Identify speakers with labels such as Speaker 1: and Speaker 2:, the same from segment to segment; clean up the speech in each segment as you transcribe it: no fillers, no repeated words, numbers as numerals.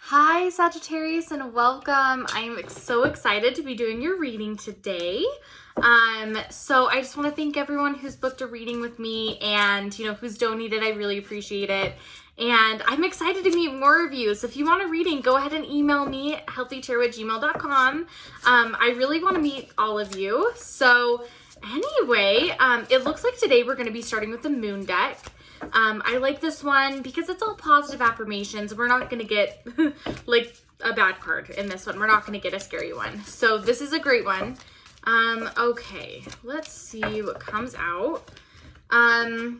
Speaker 1: Hi Sagittarius and welcome. I'm so excited to be doing your reading today. So I just want to thank everyone who's booked a reading with me and who's donated. I really appreciate it. And I'm excited to meet more of you. So if you want a reading, go ahead and email me at healthytarot@gmail.com. I really want to meet all of you. So anyway, it looks like today we're going to be starting with the moon deck. I like this one because it's all positive affirmations. We're not going to get like a bad card in this one. We're not going to get a scary one. So this is a great one. Okay, let's see what comes out. I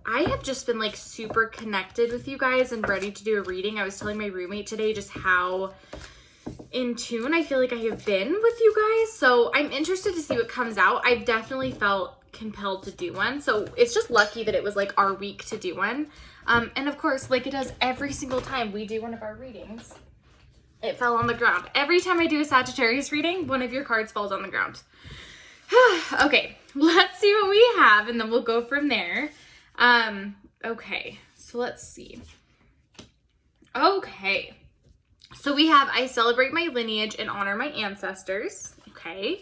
Speaker 1: have just been like super connected with you guys and ready to do a reading. I was telling my roommate today just how in tune I feel like I have been with you guys. So I'm interested to see what comes out. I've definitely felt compelled to do one, so it's just lucky that it was like our week to do one. And of course, like it does every single time we do one of our readings, it fell on the ground. Every time I do a Sagittarius reading, one of your cards falls on the ground. Okay, let's see what we have and then we'll go from there. Okay, so let's see. Okay, so we have I celebrate my lineage and honor my ancestors. Okay.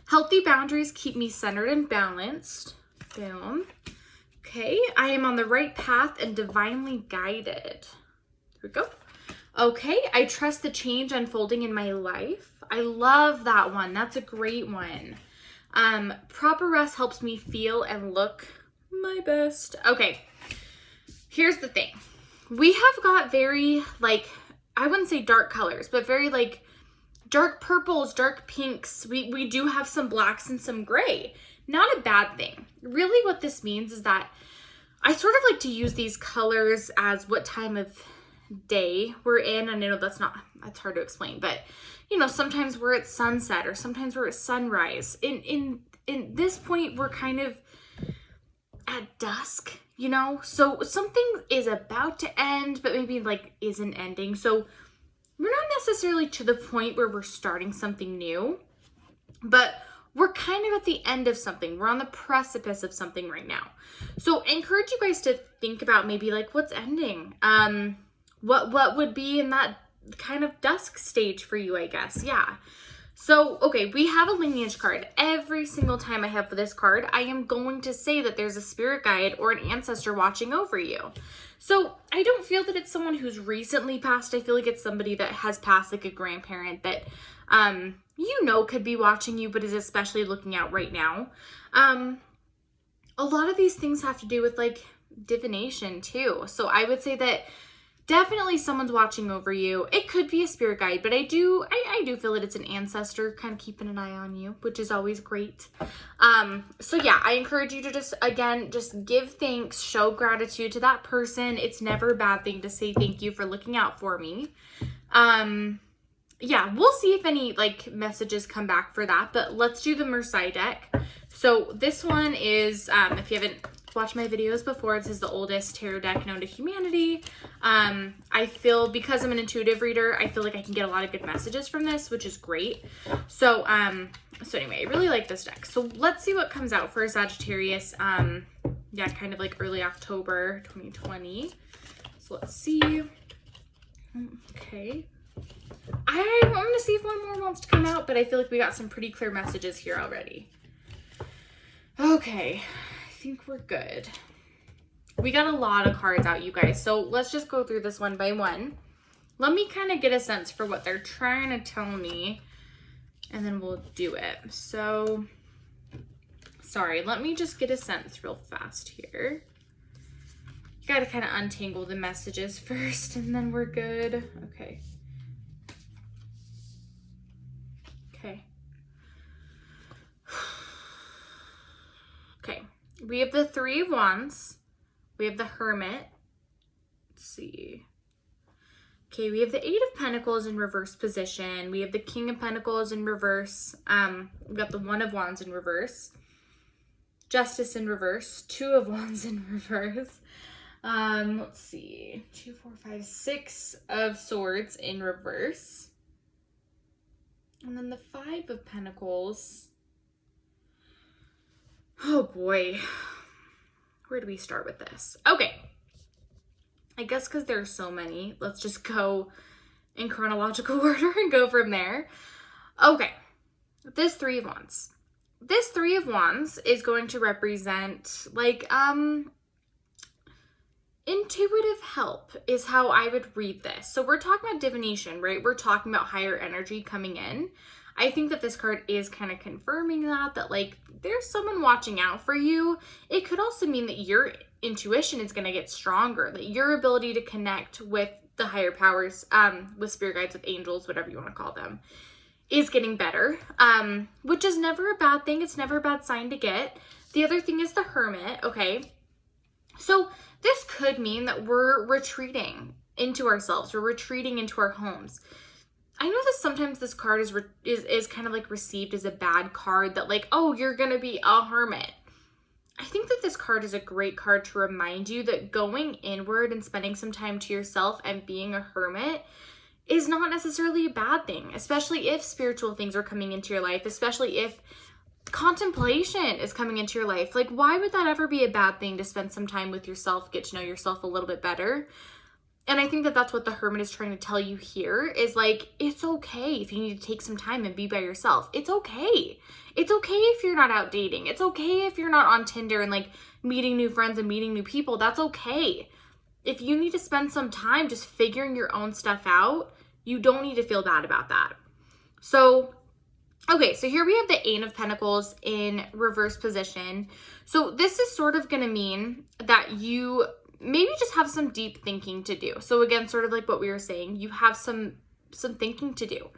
Speaker 1: Healthy boundaries keep me centered and balanced. Boom. Okay, I am on the right path and divinely guided. Here we go. Okay, I trust the change unfolding in my life. I love that one. That's a great one. Proper rest helps me feel and look my best. Okay, here's the thing. We have got very, like, I wouldn't say dark colors, but very, like, dark purples, dark pinks. We do have some blacks and some gray. Not a bad thing. Really what this means is that I sort of like to use these colors as what time of day we're in. And I know that's hard to explain, but sometimes we're at sunset or sometimes we're at sunrise. In this point, we're kind of at dusk, so something is about to end, but maybe like isn't ending. So we're not necessarily to the point where we're starting something new, but we're kind of at the end of something. We're on the precipice of something right now. So I encourage you guys to think about maybe like what's ending. What would be in that kind of dusk stage for you, I guess. Yeah. So, okay, we have a lineage card. Every single time I have this card, I am going to say that there's a spirit guide or an ancestor watching over you. So I don't feel that it's someone who's recently passed. I feel like it's somebody that has passed, like a grandparent that, could be watching you, but is especially looking out right now. A lot of these things have to do with like divination too. So I would say that definitely someone's watching over you. It could be a spirit guide, but I do feel that it's an ancestor kind of keeping an eye on you, which is always great. So yeah, I encourage you to just give thanks, show gratitude to that person. It's never a bad thing to say thank you for looking out for me. Yeah, we'll see if any like messages come back for that, but let's do the Marseille deck. So this one is, if you haven't watched my videos before, this is the oldest tarot deck known to humanity. I feel, because I'm an intuitive reader, I feel like I can get a lot of good messages from this, which is great. So anyway, I really like this deck. So let's see what comes out for Sagittarius. Yeah, kind of like early October 2020. So let's see. Okay. I'm gonna see if one more wants to come out, but I feel like we got some pretty clear messages here already. Okay, I think we're good. We got a lot of cards out, you guys, so let's just go through this one by one. Let me kind of get a sense for what they're trying to tell me, and then we'll do it. So, sorry, let me just get a sense real fast here. You gotta kind of untangle the messages first, and then we're good. Okay. Okay. Okay. We have the Three of Wands. We have the Hermit. Let's see. Okay, we have the Eight of Pentacles in reverse position. We have the King of Pentacles in reverse. We've got the One of Wands in reverse. Justice in reverse. Two of Wands in reverse. Let's see. 2, 4, 5, 6 of Swords in reverse. And then the Five of Pentacles. Oh boy. Where do we start with this? Okay. I guess because there's so many, let's just go in chronological order and go from there. Okay, this Three of Wands. This Three of Wands is going to represent like intuitive help is how I would read this. So we're talking about divination, right? We're talking about higher energy coming in. I think that this card is kind of confirming that like there's someone watching out for you. It could also mean that your intuition is going to get stronger, that your ability to connect with the higher powers, with spirit guides, with angels, whatever you want to call them, is getting better, which is never a bad thing. It's never a bad sign to get. The other thing is the Hermit, okay? So this could mean that we're retreating into ourselves. We're retreating into our homes. I know that sometimes this card is kind of like received as a bad card, that like, oh, you're going to be a hermit. I think that this card is a great card to remind you that going inward and spending some time to yourself and being a hermit is not necessarily a bad thing, especially if spiritual things are coming into your life, especially if contemplation is coming into your life. Like, why would that ever be a bad thing, to spend some time with yourself, get to know yourself a little bit better? And I think that that's what the Hermit is trying to tell you here, is like, it's okay if you need to take some time and be by yourself. It's okay. It's okay if you're not out dating. It's okay if you're not on Tinder and like meeting new friends and meeting new people. That's okay. If you need to spend some time just figuring your own stuff out, you don't need to feel bad about that. So, okay, so here we have the Eight of Pentacles in reverse position. So this is sort of going to mean that you maybe just have some deep thinking to do. So again, sort of like what we were saying, you have some thinking to do.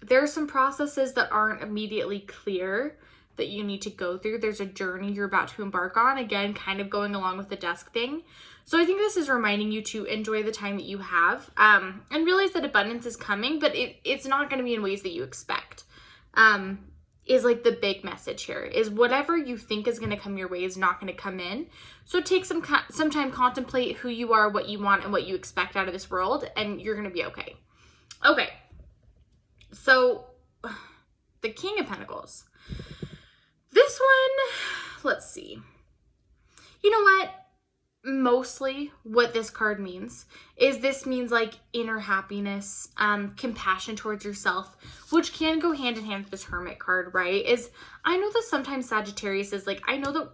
Speaker 1: There are some processes that aren't immediately clear that you need to go through. There's a journey you're about to embark on, again, kind of going along with the desk thing. So I think this is reminding you to enjoy the time that you have, and realize that abundance is coming, but it's not going to be in ways that you expect. Is like the big message here, is whatever you think is going to come your way is not going to come in. So take some time, contemplate who you are, what you want, and what you expect out of this world, and you're going to be okay. Okay. So the King of Pentacles. This one, let's see. You know what? Mostly what this card means is this means like inner happiness, compassion towards yourself, which can go hand in hand with this Hermit card, right? Is I know that sometimes Sagittarius is like, I know that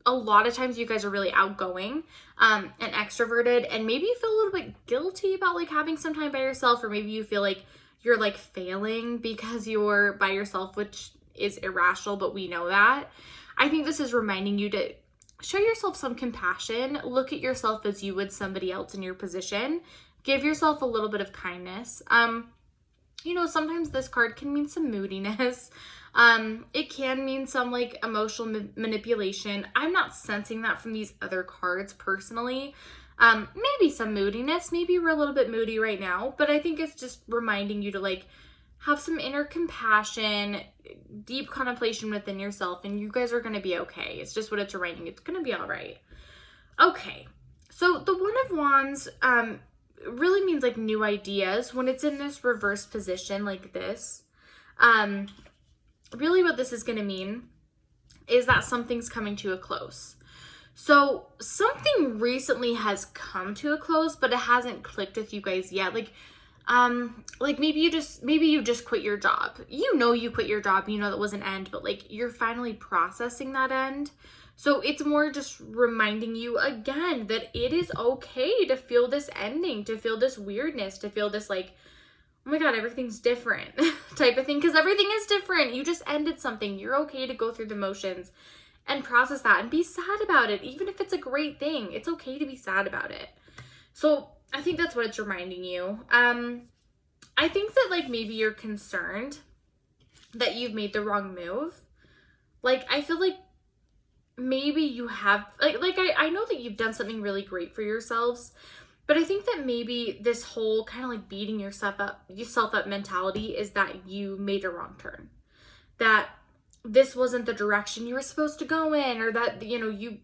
Speaker 1: a lot of times you guys are really outgoing, and extroverted, and maybe you feel a little bit guilty about like having some time by yourself, or maybe you feel like you're like failing because you're by yourself, which is irrational, but we know that. I think this is reminding you to show yourself some compassion. Look at yourself as you would somebody else in your position. Give yourself a little bit of kindness. You know, sometimes this card can mean some moodiness. It can mean some like emotional manipulation. I'm not sensing that from these other cards personally. Maybe some moodiness. Maybe we're a little bit moody right now, but I think it's just reminding you to like have some inner compassion, deep contemplation within yourself, and you guys are going to be okay. It's just what it's reminding you. It's going to be all right. Okay. So the One of Wands really means like new ideas when it's in this reverse position like this. Really what this is going to mean is that something's coming to a close. So something recently has come to a close, but it hasn't clicked with you guys yet. Like maybe you just quit your job. You know you quit your job, you know that was an end, but like you're finally processing that end. So it's more just reminding you again that it is okay to feel this ending, to feel this weirdness, to feel this like, oh my God, everything's different type of thing, because everything is different. You just ended something. You're okay to go through the motions and process that and be sad about it. Even if it's a great thing, it's okay to be sad about it. So I think that's what it's reminding you. I think that like maybe you're concerned that you've made the wrong move. Like, I feel like maybe you have, I know that you've done something really great for yourselves, but I think that maybe this whole kind of like beating yourself up mentality is that you made a wrong turn. That this wasn't the direction you were supposed to go in, or that, you know,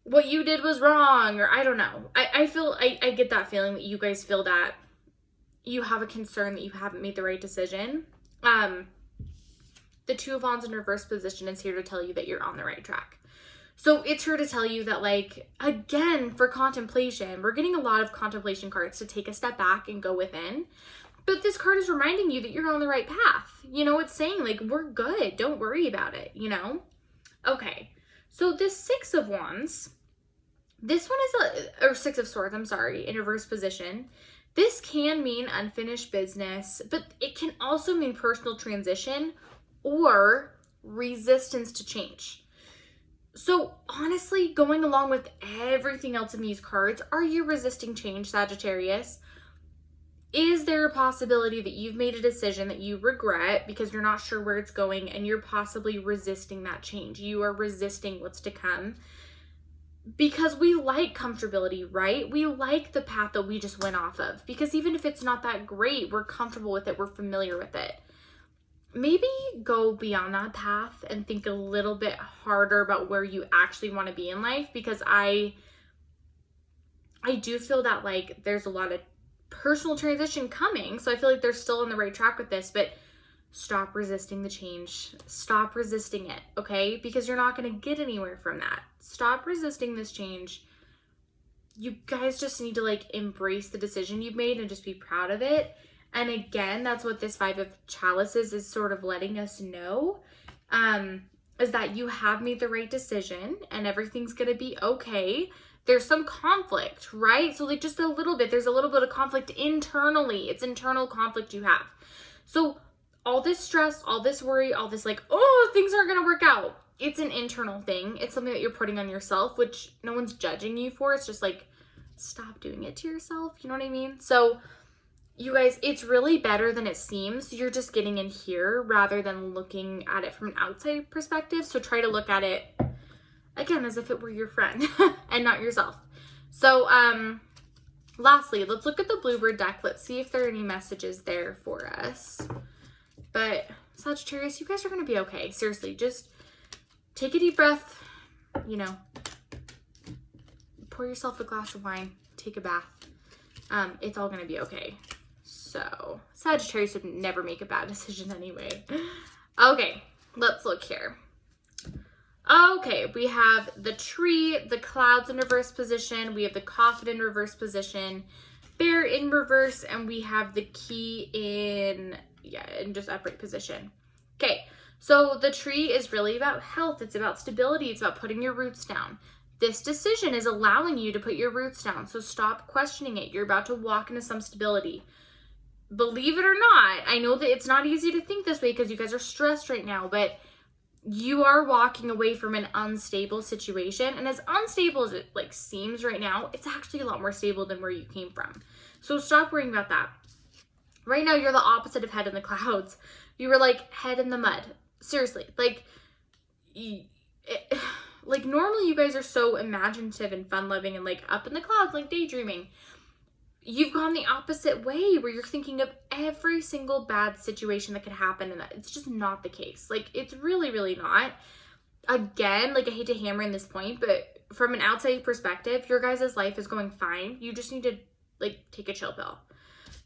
Speaker 1: what you did was wrong, or I don't know. I get that feeling that you guys feel that you have a concern that you haven't made the right decision. The Two of Wands in reverse position is here to tell you that you're on the right track. So it's here to tell you that, like, again, for contemplation, we're getting a lot of contemplation cards to take a step back and go within. But this card is reminding you that you're on the right path. You know, it's saying, like, we're good. Don't worry about it, you know? Okay. So this Six of Wands, this one is or Six of Swords, I'm sorry, in reverse position. This can mean unfinished business, but it can also mean personal transition or resistance to change. So honestly, going along with everything else in these cards, are you resisting change, Sagittarius? Is there a possibility that you've made a decision that you regret because you're not sure where it's going and you're possibly resisting that change? You are resisting what's to come because we like comfortability, right? We like the path that we just went off of because even if it's not that great, we're comfortable with it, we're familiar with it. Maybe go beyond that path and think a little bit harder about where you actually want to be in life, because I do feel that, like, there's a lot of personal transition coming. So I feel like they're still on the right track with this, but stop resisting the change. Stop resisting it, okay? Because you're not going to get anywhere from that. Stop resisting this change. You guys just need to, like, embrace the decision you've made and just be proud of it. And again, that's what this Five of Chalices is sort of letting us know, is that you have made the right decision and everything's going to be okay. There's some conflict, right? So, like, just a little bit, there's a little bit of conflict internally. It's internal conflict you have. So all this stress, all this worry, all this, like, oh, things aren't going to work out. It's an internal thing. It's something that you're putting on yourself, which no one's judging you for. It's just like, stop doing it to yourself. You know what I mean? So you guys, it's really better than it seems. You're just getting in here rather than looking at it from an outside perspective. So try to look at it, again, as if it were your friend and not yourself. So lastly, let's look at the Bluebird deck. Let's see if there are any messages there for us. But Sagittarius, you guys are going to be okay. Seriously, just take a deep breath, you know, pour yourself a glass of wine, take a bath. It's all going to be okay. So Sagittarius would never make a bad decision anyway. Okay, let's look here. Okay, we have the tree, the clouds in reverse position. We have the coffin in reverse position, bear in reverse, and we have the key in just upright position. Okay, so the tree is really about health. It's about stability. It's about putting your roots down. This decision is allowing you to put your roots down, so stop questioning it. You're about to walk into some stability. Believe it or not, I know that it's not easy to think this way because you guys are stressed right now, but you are walking away from an unstable situation. And as unstable as it, like, seems right now, it's actually a lot more stable than where you came from. So stop worrying about that. Right now, you're the opposite of head in the clouds. You were like head in the mud. Seriously, like, normally you guys are so imaginative and fun-loving and, like, up in the clouds, like daydreaming. You've gone the opposite way where you're thinking of every single bad situation that could happen, and it's just not the case. Like, it's really, really not. Again, like, I hate to hammer in this point, but from an outside perspective, your guys' life is going fine. You just need to, like, take a chill pill.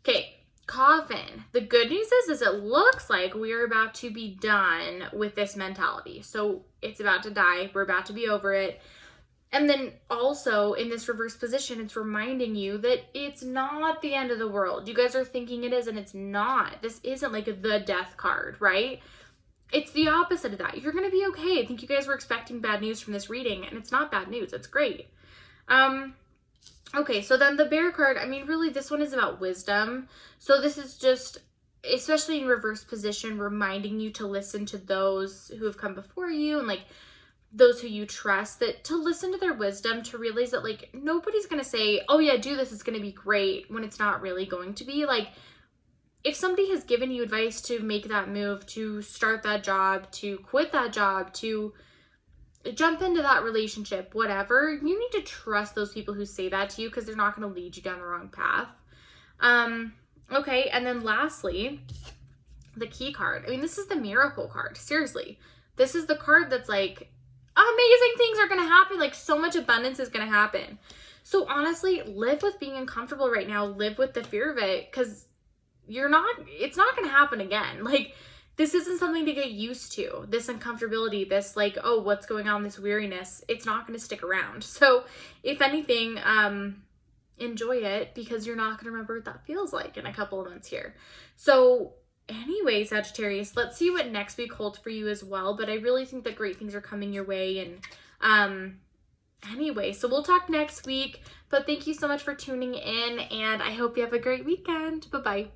Speaker 1: Okay, coffin. The good news is it looks like we're about to be done with this mentality. So it's about to die. We're about to be over it. And then also in this reverse position, it's reminding you that it's not the end of the world. You guys are thinking it is, and it's not. This isn't like the death card, right? It's the opposite of that. You're going to be okay. I think you guys were expecting bad news from this reading, and it's not bad news. It's great. Okay, so then the bear card, I mean, really, this one is about wisdom. So this is just, especially in reverse position, reminding you to listen to those who have come before you and, like, those who you trust, that to listen to their wisdom, to realize that, like, nobody's going to say, oh yeah, do this, it's going to be great, when it's not really going to be. Like, if somebody has given you advice to make that move, to start that job, to quit that job, to jump into that relationship, whatever, you need to trust those people who say that to you, because they're not going to lead you down the wrong path. Okay, and then lastly, the key card. I mean, this is the miracle card. Seriously, this is the card that's like, amazing things are going to happen. Like, so much abundance is going to happen. So honestly, live with being uncomfortable right now. Live with the fear of it, because it's not going to happen again. Like, this isn't something to get used to. This uncomfortability, this like, oh, what's going on, this weariness, it's not going to stick around. So if anything, enjoy it, because you're not going to remember what that feels like in a couple of months here. So anyway, Sagittarius, let's see what next week holds for you as well. But I really think that great things are coming your way. And anyway, so we'll talk next week. But thank you so much for tuning in, and I hope you have a great weekend. Bye-bye.